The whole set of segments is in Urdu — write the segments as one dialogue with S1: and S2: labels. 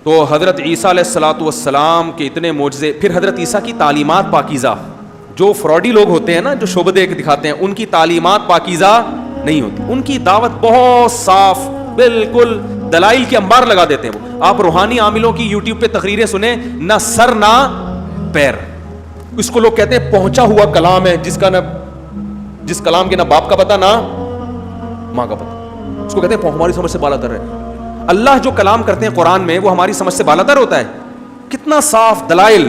S1: تو حضرت عیسیٰ علیہ الصلوۃ والسلام کے اتنے معجزے، پھر حضرت عیسیٰ کی تعلیمات پاکیزہ. جو فراڈی لوگ ہوتے ہیں نا، جو شعبدے دکھاتے ہیں، ان کی تعلیمات پاکیزہ نہیں ہوتی. ان کی دعوت بہت صاف، بالکل دلائل کے انبار لگا دیتے ہیں. وہ آپ روحانی عاملوں کی یوٹیوب پہ تقریریں سنیں، نہ سر نہ پیر. اس کو لوگ کہتے ہیں پہنچا ہوا کلام ہے، جس کلام کے نہ باپ کا پتہ نہ ماں کا پتہ. اس کو کہتے ہیں ہماری سمجھ سے بالاتر ہے. اللہ جو کلام کرتے ہیں قرآن میں، وہ ہماری سمجھ سے بالاتر ہوتا ہے. کتنا صاف دلائل،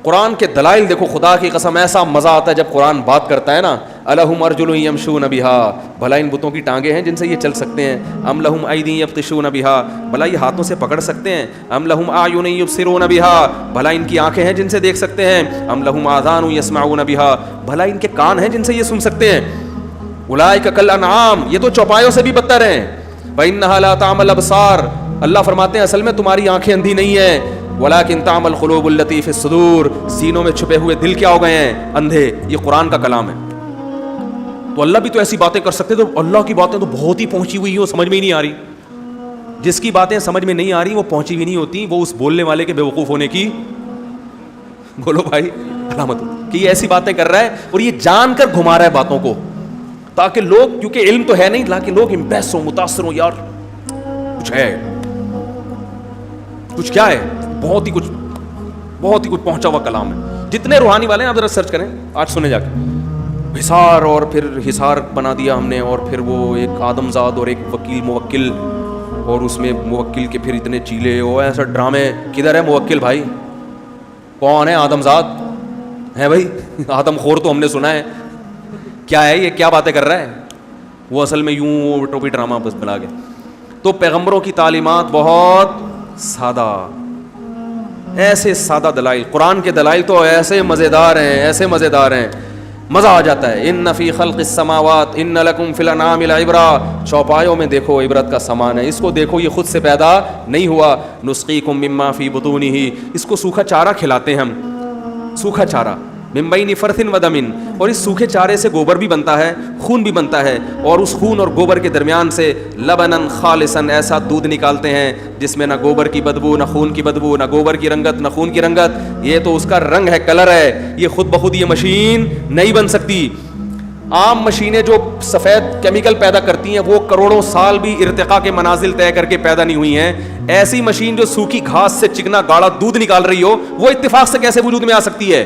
S1: قرآن کے دلائل دیکھو. خدا کی قسم ایسا مزہ آتا ہے جب قرآن بات کرتا ہے نا. الہم ارجل یمشون بہا، بھلا ان بتوں کی ٹانگیں ہیں جن سے یہ چل سکتے ہیں. ام لہم ایدی یبطشون بہا، بھلا یہ ہاتھوں سے پکڑ سکتے ہیں. ام لہم اعین یبصرون بہا، بھلا ان کی آنکھیں ہیں جن سے دیکھ سکتے ہیں. ام لہم آذان یسمعون بہا، بھلا ان کے کان ہیں جن سے یہ سن سکتے ہیں. اولئک کالانعام، یہ تو چوپایوں سے بھی بدتر ہیں. وانھا لا تعمی الابصار، اللہ فرماتے ہیں اصل میں تمہاری آنکھیں اندھی نہیں ہیں، ولکن تعمی القلوب التی فی الصدور، سینوں میں چھپے ہوئے دل کیا ہو گئے ہیں؟ اندھے. یہ قرآن کا کلام ہے. تو اللہ بھی تو ایسی باتیں کر سکتے. تو اللہ کی باتیں تو بہت ہی پہنچی ہوئی ہیں، وہ سمجھ میں ہی نہیں آ رہی. جس کی باتیں سمجھ میں نہیں آ رہی وہ پہنچی بھی نہیں ہوتی، وہ اس بولنے والے کے بیوقوف ہونے کی، بولو بھائی، علامت کہ یہ ایسی باتیں کر رہا ہے اور یہ جان کر گھما رہا ہے باتوں کو، تاکہ لوگ، کیونکہ علم تو ہے نہیں، تاکہ لوگ امپریس ہوں، متاثر ہوں. یار کچھ ہے، کچھ کیا ہے، بہت ہی کچھ پہنچا ہوا کلام ہے. جتنے روحانی والے ہیں آپ ذرا سرچ کریں، آج سنے جا کے. حصار، اور پھر حصار بنا دیا ہم نے، اور پھر وہ ایک آدم زاد اور ایک وکیل موکل، اور اس میں موکل کے پھر اتنے چیلے، وہ ایسا ڈرامے. کدھر ہے موکل بھائی؟ کون ہے آدم زاد؟ ہے بھائی آدم خور تو ہم نے سنا ہے. کیا ہے یہ، کیا باتیں کر رہا ہے وہ؟ اصل میں یوں ٹوپی ڈرامہ بس بنا کے. تو پیغمبروں کی تعلیمات بہت سادہ، ایسے سادہ دلائل. قرآن کے دلائل تو ایسے مزیدار ہیں، ایسے مزیدار ہیں، مزہ آ جاتا ہے. ان فی خلق السماوات ان لکم فی الانعام لعبرہ، چوپایوں میں دیکھو عبرت کا سامان ہے. اس کو دیکھو، یہ خود سے پیدا نہیں ہوا. نسقیکم مما فی بطونہ، اس کو سوکھا چارہ کھلاتے ہیں ہم، سوکھا چارہ. من بین فرث و دم، اور اس سوکھے چارے سے گوبر بھی بنتا ہے، خون بھی بنتا ہے. اور اس خون اور گوبر کے درمیان سے لبنا خالصا، ایسا دودھ نکالتے ہیں جس میں نہ گوبر کی بدبو، نہ خون کی بدبو، نہ گوبر کی رنگت، نہ خون کی رنگت. یہ تو اس کا رنگ ہے، کلر ہے. یہ خود بخود یہ مشین نہیں بن سکتی. عام مشینیں جو سفید کیمیکل پیدا کرتی ہیں وہ کروڑوں سال بھی ارتقاء کے منازل طے کر کے پیدا نہیں ہوئی ہیں. ایسی مشین جو سوکھی گھاس سے چکنا گاڑا دودھ نکال رہی ہو، وہ اتفاق سے کیسے وجود میں آ سکتی ہے؟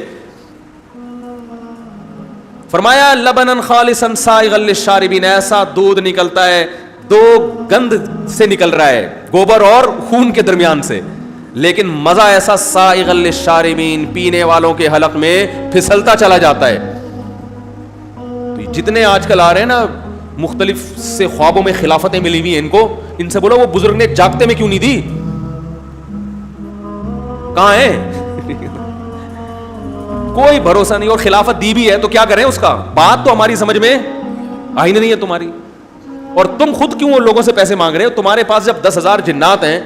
S1: فرمایا لبنا خالصا سائغا للشاربین، ایسا دودھ نکلتا ہے، دو گند سے نکل رہا ہے، گوبر اور خون کے درمیان سے، لیکن مزہ ایسا سائغا للشاربین، پینے والوں کے حلق میں پھسلتا چلا جاتا ہے. تو جتنے آج کل آ رہے ہیں نا مختلف سے خوابوں میں خلافتیں ملی ہوئی ہیں ان کو، ان سے بولو وہ بزرگ نے جاگتے میں کیوں نہیں دی؟ کہاں ہے؟ کوئی بھروسہ نہیں. اور خلافت دی بھی ہے تو کیا کریں اس کا؟ بات تو ہماری سمجھ میں آئی نہیں ہے تمہاری. اور تم خود کیوں ان لوگوں سے پیسے مانگ رہے ہو؟ تمہارے پاس جب 10,000 جنات ہیں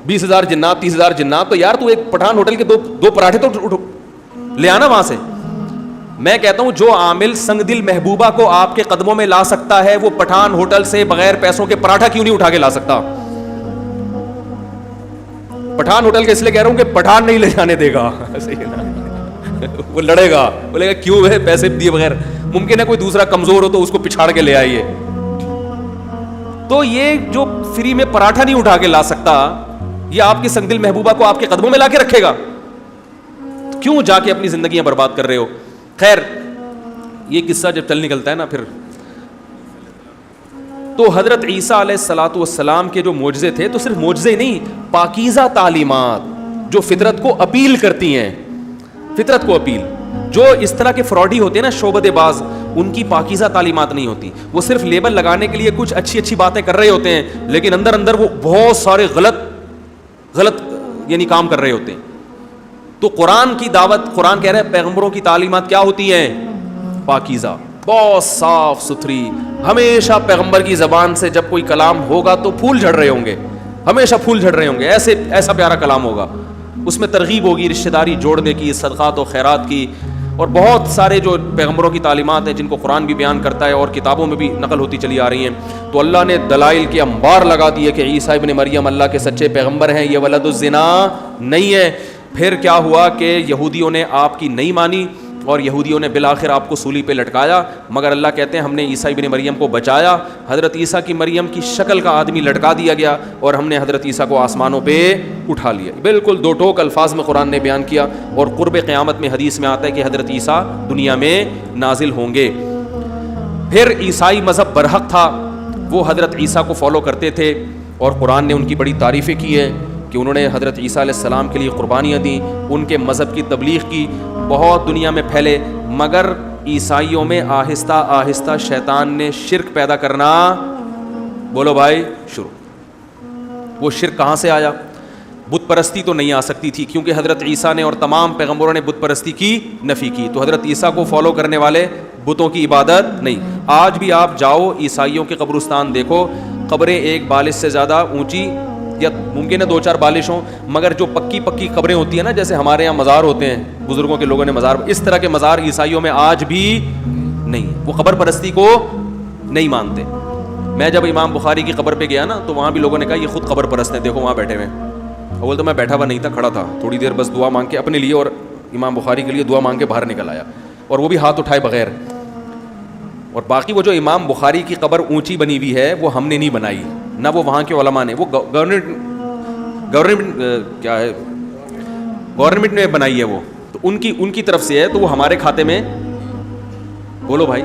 S1: 20,000 جنات، 30,000 جنات، تو یار تو ایک پٹھان ہوٹل کے دو پراٹھے تو لے آنا وہاں سے. میں کہتا ہوں جو عامل سنگ دل محبوبہ کو آپ کے قدموں میں لا سکتا ہے، وہ پٹھان ہوٹل سے بغیر پیسوں کے پراٹھا کیوں نہیں اٹھا کے لا سکتا؟ پٹھان ہوٹل کے اس لیے کہہ رہا ہوں کہ پٹھان نہیں لے جانے دے گا، وہ لڑے گا، بولے گا کیوں ہے پیسے دیے بغیر. ممکن ہے کوئی دوسرا کمزور ہو تو اس کو پچھاڑ کے لے آئیے. تو یہ جو فری میں پراٹھا نہیں اٹھا کے لا سکتا، یہ آپ کی سنگ دل محبوبہ کو آپ کے قدموں میں لا کے رکھے گا؟ کیوں جا کے اپنی زندگیاں برباد کر رہے ہو؟ خیر، یہ قصہ جب چل نکلتا ہے نا پھر، تو حضرت عیسیٰ علیہ الصلوۃ والسلام کے جو معجزے تھے، تو صرف معجزے نہیں، پاکیزہ تعلیمات جو فطرت کو اپیل کرتی ہیں، فطرت کو اپیل. جو اس طرح کے فراڈی ہوتے ہیں نا شعبدے باز، ان کی پاکیزہ تعلیمات نہیں ہوتی. وہ صرف لیبل لگانے کے لیے کچھ اچھی باتیں کر رہے ہوتے ہیں، لیکن اندر اندر وہ بہت سارے غلط یعنی کام کر رہے ہوتے ہیں. تو قرآن کی دعوت، قرآن کہہ رہا ہے پیغمبروں کی تعلیمات کیا ہوتی ہیں؟ پاکیزہ، بہت صاف ستھری. ہمیشہ پیغمبر کی زبان سے جب کوئی کلام ہوگا تو پھول جھڑ رہے ہوں گے، ہمیشہ پھول جھڑ رہے ہوں گے. ایسا پیارا کلام ہوگا، اس میں ترغیب ہوگی رشتہ داری جوڑنے کی، صدقات و خیرات کی، اور بہت سارے جو پیغمبروں کی تعلیمات ہیں جن کو قرآن بھی بیان کرتا ہے اور کتابوں میں بھی نقل ہوتی چلی آ رہی ہیں. تو اللہ نے دلائل کے انبار لگا دیے کہ عیسیٰ ابن مریم اللہ کے سچے پیغمبر ہیں, یہ ولد الزنا نہیں ہے. پھر کیا ہوا کہ یہودیوں نے آپ کی نہیں مانی اور یہودیوں نے بالآخر آپ کو سولی پہ لٹکایا, مگر اللہ کہتے ہیں ہم نے عیسیٰ ابن مریم کو بچایا. حضرت عیسیٰ کی مریم کی شکل کا آدمی لٹکا دیا گیا اور ہم نے حضرت عیسیٰ کو آسمانوں پہ اٹھا لیا. بالکل دو ٹوک الفاظ میں قرآن نے بیان کیا, اور قرب قیامت میں حدیث میں آتا ہے کہ حضرت عیسیٰ دنیا میں نازل ہوں گے. پھر عیسائی مذہب برحق تھا, وہ حضرت عیسیٰ کو فالو کرتے تھے, اور قرآن نے ان کی بڑی تعریفیں کی ہے کہ انہوں نے حضرت عیسیٰ علیہ السلام کے لیے قربانیاں دیں, ان کے مذہب کی تبلیغ کی, بہت دنیا میں پھیلے. مگر عیسائیوں میں آہستہ آہستہ شیطان نے شرک پیدا کرنا, بولو بھائی, شروع. وہ شرک کہاں سے آیا؟ بت پرستی تو نہیں آ سکتی تھی, کیونکہ حضرت عیسیٰ نے اور تمام پیغمبروں نے بت پرستی کی نفی کی, تو حضرت عیسیٰ کو فالو کرنے والے بتوں کی عبادت نہیں. آج بھی آپ جاؤ عیسائیوں کے قبرستان دیکھو, قبریں ایک بالش سے زیادہ اونچی, یا ممکن ہے 2-4 بالش ہوں, مگر جو پکی قبریں ہوتی ہیں نا, جیسے ہمارے یہاں مزار ہوتے ہیں, بزرگوں کے لوگوں نے مزار, اس طرح کے مزار عیسائیوں میں آج بھی نہیں. وہ قبر پرستی کو نہیں مانتے. میں جب امام بخاری کی قبر پہ گیا نا, تو وہاں بھی لوگوں نے کہا یہ خود قبر پرست ہیں, دیکھو وہاں بیٹھے ہوئے. اول تو میں بیٹھا ہوا نہیں تھا, کھڑا تھا تھوڑی دیر, بس دعا مانگ کے اپنے لیے اور امام بخاری کے لیے دعا مانگ کے باہر نکل آیا, اور وہ بھی ہاتھ اٹھائے بغیر. اور باقی وہ جو امام بخاری کی قبر اونچی بنی ہوئی ہے وہ ہم نے نہیں بنائی, نہ وہ وہاں کے علماء نے, وہ گورنمنٹ نے بنائی ہے, وہ تو ان کی طرف سے ہے, تو وہ ہمارے کھاتے میں, بولو بھائی.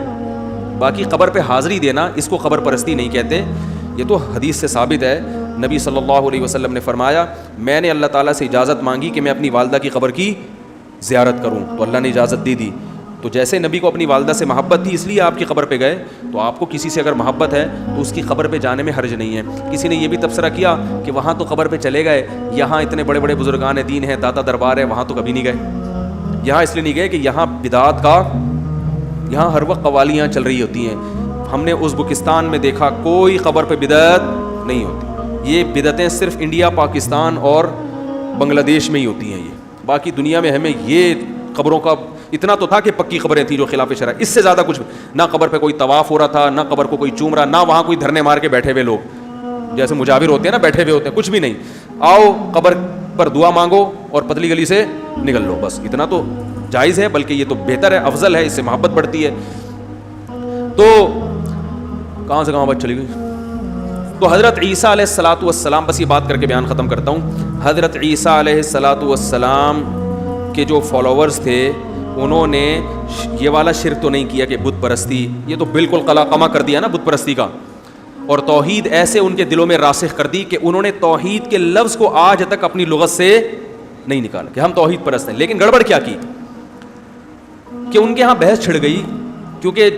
S1: باقی قبر پہ حاضری دینا, اس کو قبر پرستی نہیں کہتے. یہ تو حدیث سے ثابت ہے. نبی صلی اللہ علیہ وسلم نے فرمایا میں نے اللہ تعالیٰ سے اجازت مانگی کہ میں اپنی والدہ کی قبر کی زیارت کروں, تو اللہ نے اجازت دے دی. تو جیسے نبی کو اپنی والدہ سے محبت تھی اس لیے آپ کی قبر پہ گئے, تو آپ کو کسی سے اگر محبت ہے تو اس کی قبر پہ جانے میں حرج نہیں ہے. کسی نے یہ بھی تبصرہ کیا کہ وہاں تو قبر پہ چلے گئے, یہاں اتنے بڑے بڑے بزرگان دین ہیں, داتا دربار ہے, وہاں تو کبھی نہیں گئے. یہاں اس لیے نہیں گئے کہ یہاں بدعات کا, یہاں ہر وقت قوالیاں چل رہی ہوتی ہیں. ہم نے ازبکستان میں دیکھا کوئی قبر پہ بدعت نہیں ہوتی. یہ بدعتیں صرف انڈیا, پاکستان اور بنگلہ دیش میں ہی ہوتی ہیں. یہ باقی دنیا میں ہمیں یہ قبروں کا اتنا تو تھا کہ پکی قبریں تھیں جو خلاف شرع, اس سے زیادہ کچھ نہ قبر پہ کوئی طواف ہو رہا تھا, نہ قبر کو کوئی چوم رہا, نہ وہاں کوئی دھرنے مار کے بیٹھے ہوئے لوگ جیسے مجاور ہوتے ہیں نا, بیٹھے ہوئے ہوتے ہیں, کچھ بھی نہیں. آؤ قبر پر دعا مانگو اور پتلی گلی سے نکل لو, بس اتنا تو جائز ہے, بلکہ یہ تو بہتر ہے, افضل ہے, اس سے محبت بڑھتی ہے. تو کہاں سے کہاں بات چلی گئی؟ تو حضرت عیسیٰ علیہ الصلاۃ والسلام, بس یہ بات کر کے بیان ختم کرتا ہوں. حضرت عیسیٰ علیہ الصلاۃ والسلام کے جو فالوورز تھے انہوں نے یہ والا شرک تو نہیں کیا کہ بت پرستی, یہ تو بالکل قلقمہ کر دیا نا بت پرستی کا, اور توحید ایسے ان کے دلوں میں راسخ کر دی کہ انہوں نے توحید کے لفظ کو آج تک اپنی لغت سے نہیں نکالا کہ ہم توحید پرست ہیں. لیکن گڑبڑ کیا کی کہ ان کے ہاں بحث چھڑ گئی, کیونکہ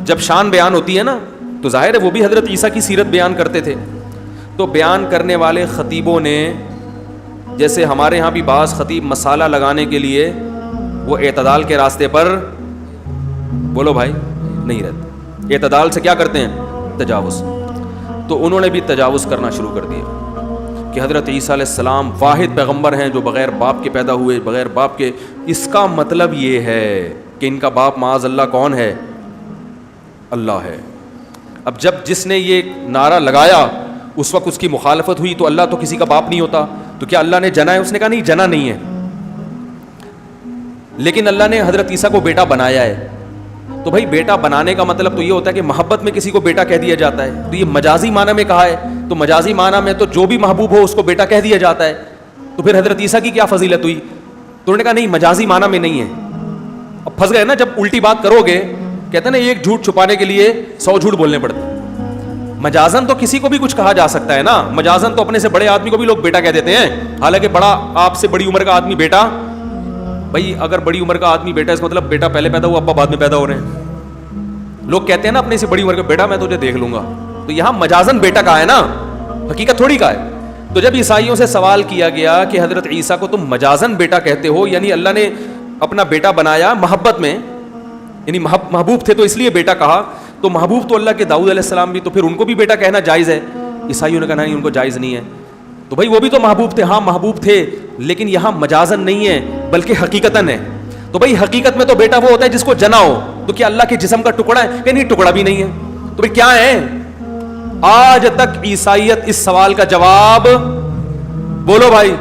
S1: جب شان بیان ہوتی ہے نا تو ظاہر ہے وہ بھی حضرت عیسیٰ کی سیرت بیان کرتے تھے. تو بیان کرنے والے خطیبوں نے, جیسے ہمارے ہاں بھی بعض خطیب مسالہ لگانے کے لیے وہ اعتدال کے راستے پر, بولو بھائی, نہیں رہتے. اعتدال سے کیا کرتے ہیں؟ تجاوز. تو انہوں نے بھی تجاوز کرنا شروع کر دیا کہ حضرت عیسیٰ علیہ السلام واحد پیغمبر ہیں جو بغیر باپ کے پیدا ہوئے, بغیر باپ کے. اس کا مطلب یہ ہے کہ ان کا باپ معاذ اللہ کون ہے؟ اللہ ہے. اب جب جس نے یہ نعرہ لگایا اس وقت اس کی مخالفت ہوئی, تو اللہ تو کسی کا باپ نہیں ہوتا, تو کیا اللہ نے جنا ہے؟ اس نے کہا نہیں, جنا نہیں ہے, لیکن اللہ نے حضرت عیسیٰ کو بیٹا بنایا ہے. تو بھائی بیٹا بنانے کا مطلب تو یہ ہوتا ہے کہ محبت میں کسی کو بیٹا کہہ دیا جاتا ہے. تو یہ مجازی معنی میں کہا ہے, تو مجازی معنی میں تو جو بھی محبوب ہو اس کو بیٹا کہہ دیا جاتا ہے. تو پھر حضرت عیسیٰ کی کیا فضیلت ہوئی؟ تو انہوں نے کہا نہیں, مجازی معنی میں نہیں ہے. اب پھنس گئے نا, جب الٹی بات کرو گے, کہتے ہیں نا ایک جھوٹ چھپانے کے لیے 100 جھوٹ بولنے پڑتے. مجازن تو کسی کو بھی کچھ کہا جا سکتا ہے نا, مجازن تو اپنے سے بڑے آدمی کو بھی لوگ بیٹا کہہ دیتے ہیں, حالانکہ بڑا آپ سے بڑی عمر کا آدمی بیٹا. بھائی اگر بڑی عمر کا آدمی بیٹا, اس کا مطلب بیٹا پہلے پیدا ہوا, ابا بعد میں پیدا ہو رہے ہیں. لوگ کہتے ہیں نا اپنے سے بڑی عمر کا بیٹا, میں تجھے دیکھ لوں گا. تو یہاں مجازن بیٹا کا ہے نا, حقیقت تھوڑی کا ہے. تو جب عیسائیوں سے سوال کیا گیا کہ حضرت عیسیٰ کو تم مجازن بیٹا کہتے ہو, یعنی اللہ نے اپنا بیٹا بنایا محبت میں, یعنی محبوب تھے تو اس لیے بیٹا کہا, تو محبوب تو اللہ کے داؤد علیہ السلام بھی, تو پھر ان کو بھی بیٹا کہنا جائز ہے. عیسائیوں نے کہا نہیں, ان کو جائز نہیں ہے. تو بھائی وہ بھی تو محبوب تھے, ہاں محبوب تھے, لیکن یہاں مجازن نہیں ہے بلکہ حقیقتاً ہے. تو بھائی حقیقت میں تو بیٹا وہ ہوتا ہے جس کو جنا ہو. تو کیا اللہ کے جسم کا ٹکڑا ہے؟ کہ نہیں, ٹکڑا بھی نہیں ہے. تو بھائی کیا ہے؟ آج تک عیسائیت اس سوال کا جواب بولو بھائی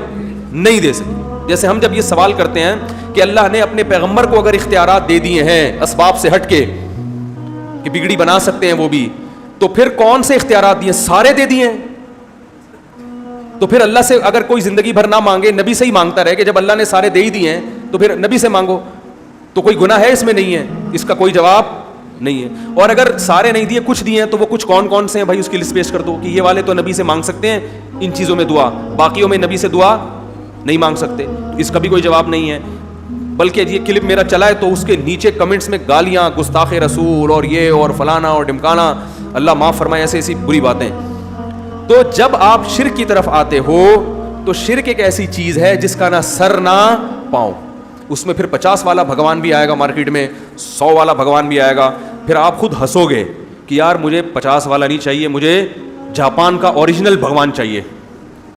S1: نہیں دے سکی. جیسے ہم جب یہ سوال کرتے ہیں کہ اللہ نے اپنے پیغمبر کو اگر اختیارات دے دیے ہیں اسباب سے ہٹ کے کہ بگڑی بنا سکتے ہیں وہ بھی, تو پھر کون سے اختیارات دیے؟ سارے دے دیے ہیں. تو پھر اللہ سے اگر کوئی زندگی بھر نہ مانگے, نبی سے ہی مانگتا رہے کہ جب اللہ نے سارے دے ہی دیے ہیں تو پھر نبی سے مانگو. تو کوئی گناہ ہے اس میں؟ نہیں ہے. اس کا کوئی جواب نہیں ہے. اور اگر سارے نہیں دیے, کچھ دیے ہیں, تو وہ کچھ کون کون سے ہیں بھائی, اس کی لسٹ پیش کر دو کہ یہ والے تو نبی سے مانگ سکتے ہیں ان چیزوں میں دعا, باقیوں میں نبی سے دعا نہیں مانگ سکتے. اس کا بھی کوئی جواب نہیں ہے. بلکہ یہ کلپ میرا چلا ہے تو اس کے نیچے کمنٹس میں گالیاں, گستاخ رسول اور یہ اور فلانا اور ڈمکانا, اللہ معاف فرمائے, ایسی بری باتیں. تو جب آپ شرک کی طرف آتے ہو تو شرک ایک ایسی چیز ہے جس کا نہ سر نہ پاؤں. اس میں پھر 50 والا بھگوان بھی آئے گا مارکیٹ میں, 100 والا بھگوان بھی آئے گا. پھر آپ خود ہنسو گے کہ یار مجھے 50 والا نہیں چاہیے, مجھے جاپان کا اوریجنل بھگوان چاہیے.